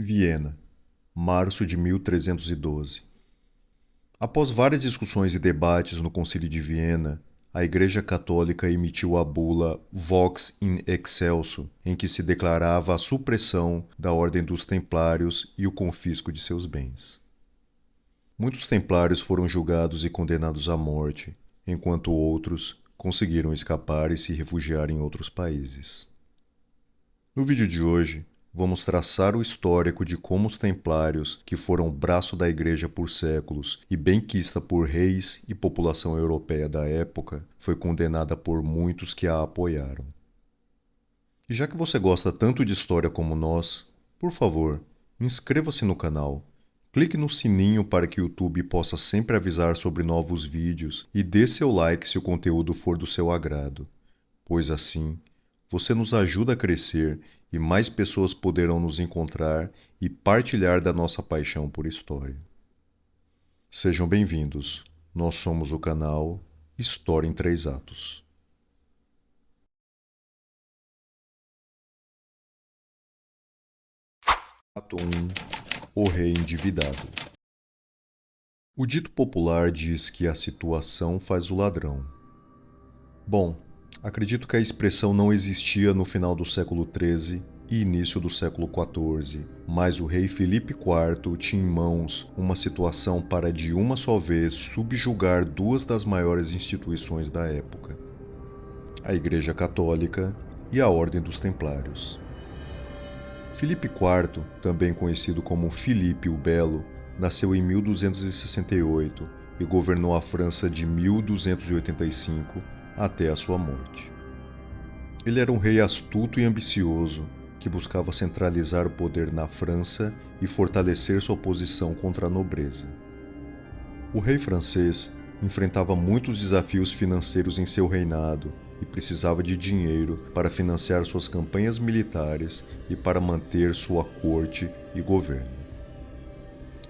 Viena, março de 1312. Após várias discussões e debates no Concílio de Viena, a Igreja Católica emitiu a bula Vox in Excelso, em que se declarava a supressão da Ordem dos Templários e o confisco de seus bens. Muitos templários foram julgados e condenados à morte, enquanto outros conseguiram escapar e se refugiar em outros países. No vídeo de hoje, vamos traçar o histórico de como os templários, que foram o braço da Igreja por séculos e benquista por reis e população europeia da época, foi condenada por muitos que a apoiaram. E já que você gosta tanto de história como nós, por favor, inscreva-se no canal, clique no sininho para que o YouTube possa sempre avisar sobre novos vídeos e dê seu like se o conteúdo for do seu agrado, pois assim você nos ajuda a crescer e mais pessoas poderão nos encontrar e partilhar da nossa paixão por história. Sejam bem-vindos. Nós somos o canal História em 3 Atos. Ato 1. O rei endividado. O dito popular diz que a situação faz o ladrão. Bom, acredito que a expressão não existia no final do século XIII e início do século XIV, mas o rei Filipe IV tinha em mãos uma situação para de uma só vez subjugar duas das maiores instituições da época, a Igreja Católica e a Ordem dos Templários. Filipe IV, também conhecido como Filipe o Belo, nasceu em 1268 e governou a França de 1285 até a sua morte. Ele era um rei astuto e ambicioso que buscava centralizar o poder na França e fortalecer sua posição contra a nobreza. O rei francês enfrentava muitos desafios financeiros em seu reinado e precisava de dinheiro para financiar suas campanhas militares e para manter sua corte e governo.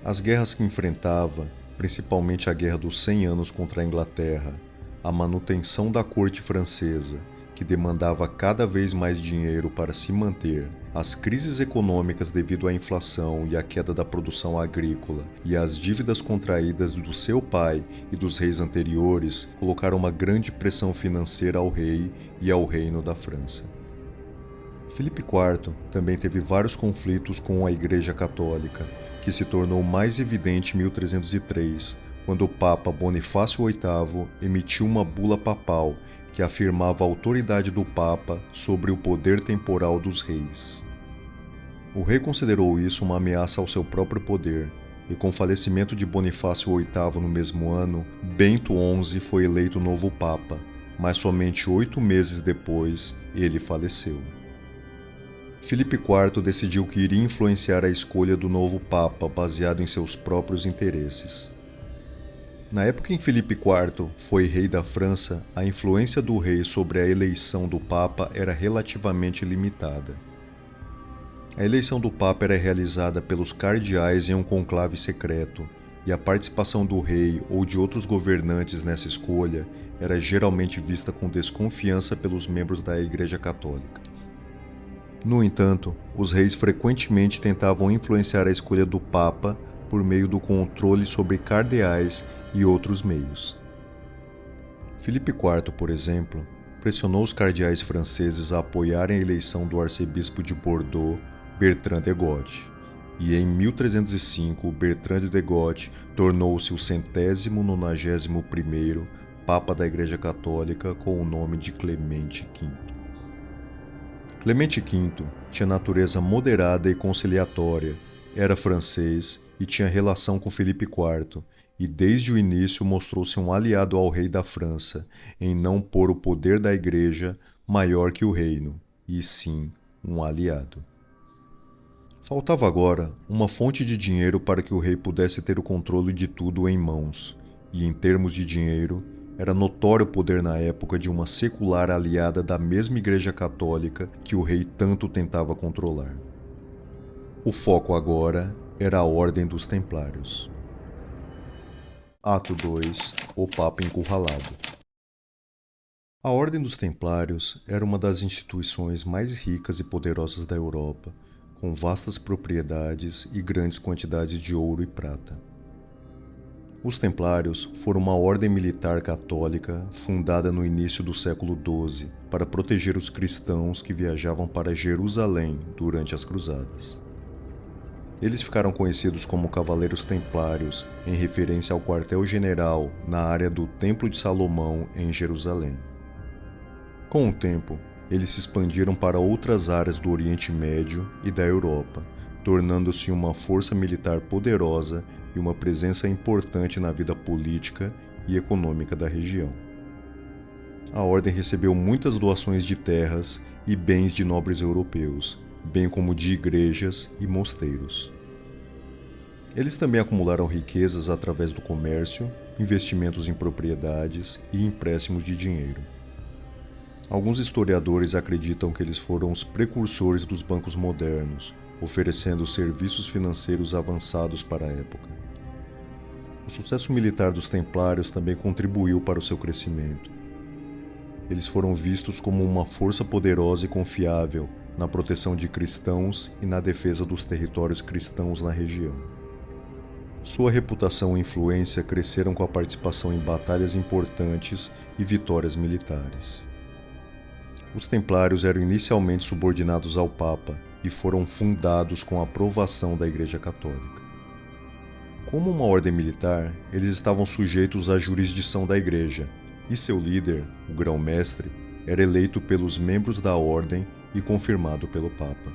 As guerras que enfrentava, principalmente a Guerra dos 100 Anos contra a Inglaterra, a manutenção da corte francesa, que demandava cada vez mais dinheiro para se manter, as crises econômicas devido à inflação e à queda da produção agrícola e as dívidas contraídas do seu pai e dos reis anteriores colocaram uma grande pressão financeira ao rei e ao reino da França. Filipe IV também teve vários conflitos com a Igreja Católica, que se tornou mais evidente em 1303, quando o Papa Bonifácio VIII emitiu uma bula papal que afirmava a autoridade do Papa sobre o poder temporal dos reis. O rei considerou isso uma ameaça ao seu próprio poder, e com o falecimento de Bonifácio VIII no mesmo ano, Bento XI foi eleito novo Papa, mas somente 8 meses depois ele faleceu. Filipe IV decidiu que iria influenciar a escolha do novo Papa baseado em seus próprios interesses. Na época em que Filipe IV foi rei da França, a influência do rei sobre a eleição do Papa era relativamente limitada. A eleição do Papa era realizada pelos cardeais em um conclave secreto, e a participação do rei ou de outros governantes nessa escolha era geralmente vista com desconfiança pelos membros da Igreja Católica. No entanto, os reis frequentemente tentavam influenciar a escolha do Papa por meio do controle sobre cardeais e outros meios. Filipe IV, por exemplo, pressionou os cardeais franceses a apoiarem a eleição do arcebispo de Bordeaux, Bertrand de Goth, e em 1305 Bertrand de Goth tornou-se o 191º Papa da Igreja Católica com o nome de Clemente V. Clemente V tinha natureza moderada e conciliatória, era francês e tinha relação com Filipe IV, e desde o início mostrou-se um aliado ao rei da França, em não pôr o poder da Igreja maior que o reino, e sim um aliado. Faltava agora uma fonte de dinheiro para que o rei pudesse ter o controle de tudo em mãos, e em termos de dinheiro, era notório o poder na época de uma secular aliada da mesma Igreja Católica que o rei tanto tentava controlar. O foco agora era a Ordem dos Templários. Ato 2. O Papa encurralado. A Ordem dos Templários era uma das instituições mais ricas e poderosas da Europa, com vastas propriedades e grandes quantidades de ouro e prata. Os Templários foram uma ordem militar católica fundada no início do século XII para proteger os cristãos que viajavam para Jerusalém durante as Cruzadas. Eles ficaram conhecidos como Cavaleiros Templários em referência ao quartel-general na área do Templo de Salomão em Jerusalém. Com o tempo, eles se expandiram para outras áreas do Oriente Médio e da Europa, tornando-se uma força militar poderosa e uma presença importante na vida política e econômica da região. A ordem recebeu muitas doações de terras e bens de nobres europeus, bem como de igrejas e mosteiros. Eles também acumularam riquezas através do comércio, investimentos em propriedades e empréstimos de dinheiro. Alguns historiadores acreditam que eles foram os precursores dos bancos modernos, oferecendo serviços financeiros avançados para a época. O sucesso militar dos Templários também contribuiu para o seu crescimento. Eles foram vistos como uma força poderosa e confiável na proteção de cristãos e na defesa dos territórios cristãos na região. Sua reputação e influência cresceram com a participação em batalhas importantes e vitórias militares. Os Templários eram inicialmente subordinados ao Papa e foram fundados com a aprovação da Igreja Católica. Como uma ordem militar, eles estavam sujeitos à jurisdição da Igreja, e seu líder, o grão-mestre, era eleito pelos membros da ordem e confirmado pelo Papa.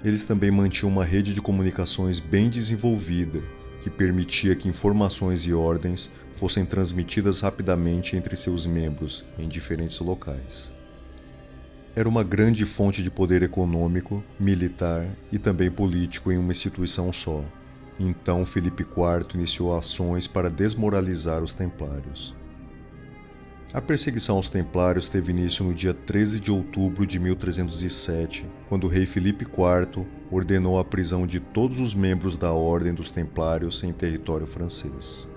Eles também mantinham uma rede de comunicações bem desenvolvida, que permitia que informações e ordens fossem transmitidas rapidamente entre seus membros em diferentes locais. Era uma grande fonte de poder econômico, militar e também político em uma instituição só. Então Filipe IV iniciou ações para desmoralizar os Templários. A perseguição aos Templários teve início no dia 13 de outubro de 1307, quando o rei Filipe IV ordenou a prisão de todos os membros da Ordem dos Templários em território francês.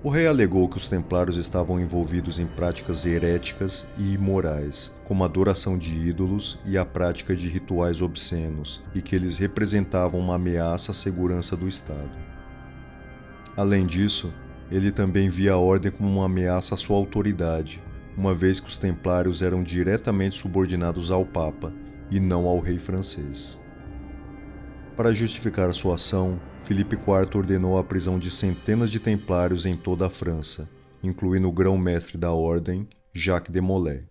O rei alegou que os Templários estavam envolvidos em práticas heréticas e imorais, como a adoração de ídolos e a prática de rituais obscenos, e que eles representavam uma ameaça à segurança do Estado. Além disso, ele também via a ordem como uma ameaça à sua autoridade, uma vez que os Templários eram diretamente subordinados ao Papa e não ao rei francês. Para justificar sua ação, Filipe IV ordenou a prisão de centenas de templários em toda a França, incluindo o grão-mestre da ordem, Jacques de Molay.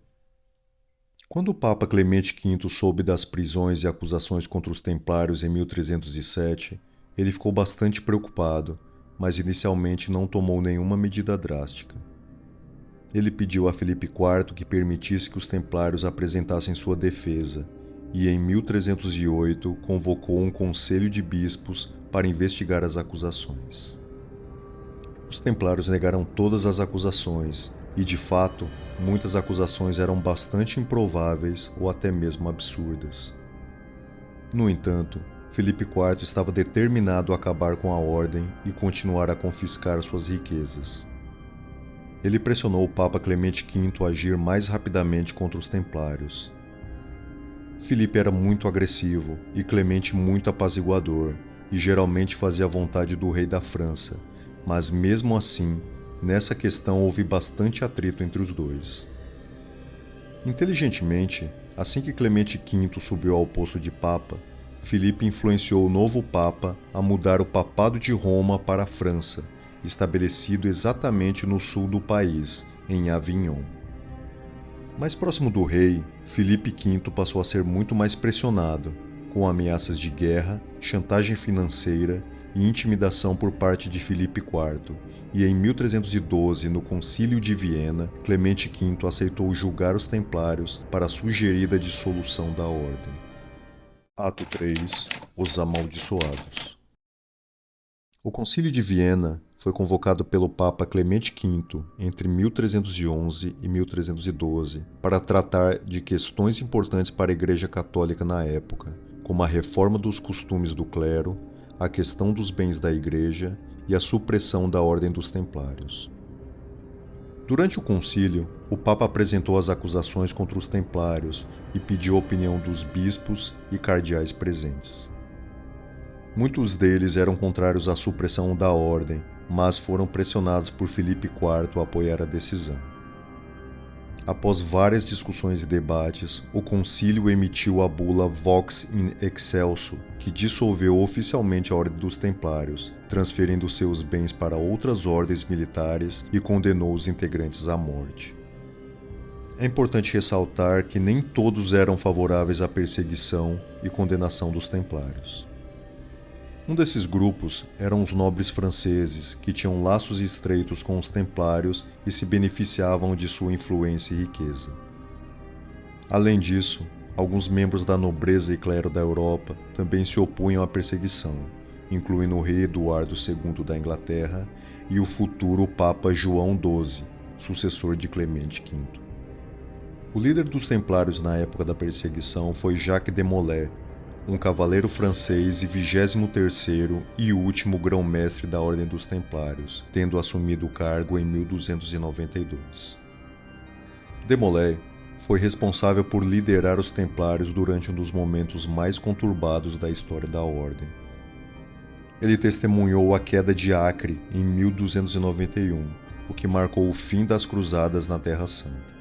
Quando o Papa Clemente V soube das prisões e acusações contra os templários em 1307, ele ficou bastante preocupado, mas inicialmente não tomou nenhuma medida drástica. Ele pediu a Filipe IV que permitisse que os templários apresentassem sua defesa, e em 1308 convocou um conselho de bispos para investigar as acusações. Os templários negaram todas as acusações e, de fato, muitas acusações eram bastante improváveis ou até mesmo absurdas. No entanto, Filipe IV estava determinado a acabar com a ordem e continuar a confiscar suas riquezas. Ele pressionou o Papa Clemente V a agir mais rapidamente contra os templários. Filipe era muito agressivo e Clemente muito apaziguador, e geralmente fazia a vontade do rei da França, mas mesmo assim, nessa questão houve bastante atrito entre os dois. Inteligentemente, assim que Clemente V subiu ao posto de Papa, Filipe influenciou o novo Papa a mudar o Papado de Roma para a França, estabelecido exatamente no sul do país, em Avignon. Mais próximo do rei, Filipe V passou a ser muito mais pressionado, com ameaças de guerra, chantagem financeira e intimidação por parte de Filipe IV, e em 1312, no Concílio de Viena, Clemente V aceitou julgar os templários para a sugerida dissolução da ordem. Ato 3. Os Amaldiçoados. O Concílio de Viena foi convocado pelo Papa Clemente V entre 1311 e 1312 para tratar de questões importantes para a Igreja Católica na época, como a reforma dos costumes do clero, a questão dos bens da Igreja e a supressão da Ordem dos Templários. Durante o concílio, o Papa apresentou as acusações contra os templários e pediu a opinião dos bispos e cardeais presentes. Muitos deles eram contrários à supressão da ordem, mas foram pressionados por Filipe IV a apoiar a decisão. Após várias discussões e debates, o concílio emitiu a bula Vox in Excelso, que dissolveu oficialmente a Ordem dos Templários, transferindo seus bens para outras ordens militares e condenou os integrantes à morte. É importante ressaltar que nem todos eram favoráveis à perseguição e condenação dos Templários. Um desses grupos eram os nobres franceses, que tinham laços estreitos com os templários e se beneficiavam de sua influência e riqueza. Além disso, alguns membros da nobreza e clero da Europa também se opunham à perseguição, incluindo o rei Eduardo II da Inglaterra e o futuro Papa João XII, sucessor de Clemente V. O líder dos templários na época da perseguição foi Jacques de Molay, um cavaleiro francês e 23º e último grão-mestre da Ordem dos Templários, tendo assumido o cargo em 1292. De Molay foi responsável por liderar os Templários durante um dos momentos mais conturbados da história da Ordem. Ele testemunhou a queda de Acre em 1291, o que marcou o fim das Cruzadas na Terra Santa.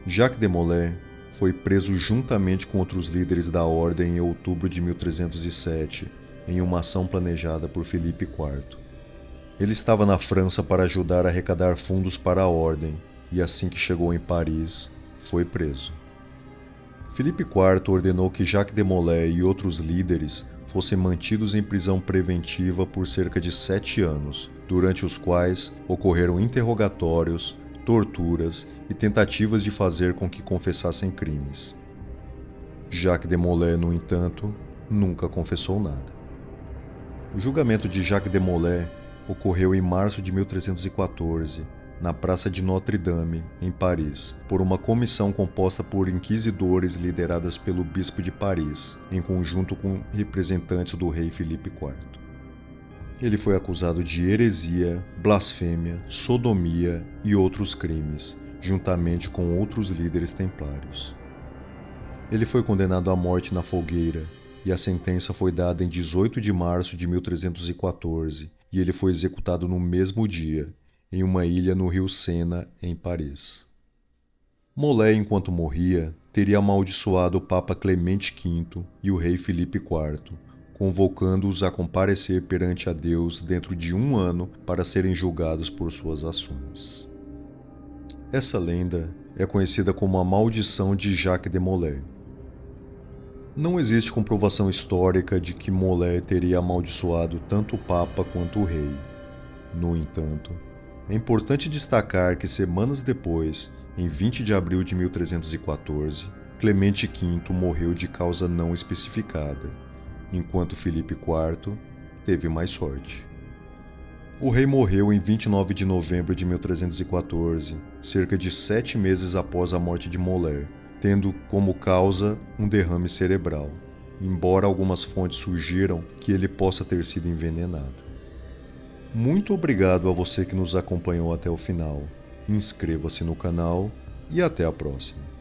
Jacques de Molay foi preso juntamente com outros líderes da Ordem em outubro de 1307, em uma ação planejada por Filipe IV. Ele estava na França para ajudar a arrecadar fundos para a Ordem, e assim que chegou em Paris, foi preso. Filipe IV ordenou que Jacques de Molay e outros líderes fossem mantidos em prisão preventiva por cerca de 7 anos, durante os quais ocorreram interrogatórios, torturas e tentativas de fazer com que confessassem crimes. Jacques de Molay, no entanto, nunca confessou nada. O julgamento de Jacques de Molay ocorreu em março de 1314, na Praça de Notre-Dame, em Paris, por uma comissão composta por inquisidores lideradas pelo bispo de Paris, em conjunto com representantes do rei Filipe IV. Ele foi acusado de heresia, blasfêmia, sodomia e outros crimes, juntamente com outros líderes templários. Ele foi condenado à morte na fogueira, e a sentença foi dada em 18 de março de 1314, e ele foi executado no mesmo dia, em uma ilha no rio Sena, em Paris. Molay, enquanto morria, teria amaldiçoado o Papa Clemente V e o rei Filipe IV, convocando-os a comparecer perante a Deus dentro de 1 ano para serem julgados por suas ações. Essa lenda é conhecida como a Maldição de Jacques de Molay. Não existe comprovação histórica de que Molay teria amaldiçoado tanto o Papa quanto o rei. No entanto, é importante destacar que semanas depois, em 20 de abril de 1314, Clemente V morreu de causa não especificada, enquanto Filipe IV teve mais sorte. O rei morreu em 29 de novembro de 1314, cerca de 7 meses após a morte de Molay, tendo como causa um derrame cerebral, embora algumas fontes sugiram que ele possa ter sido envenenado. Muito obrigado a você que nos acompanhou até o final. Inscreva-se no canal e até a próxima.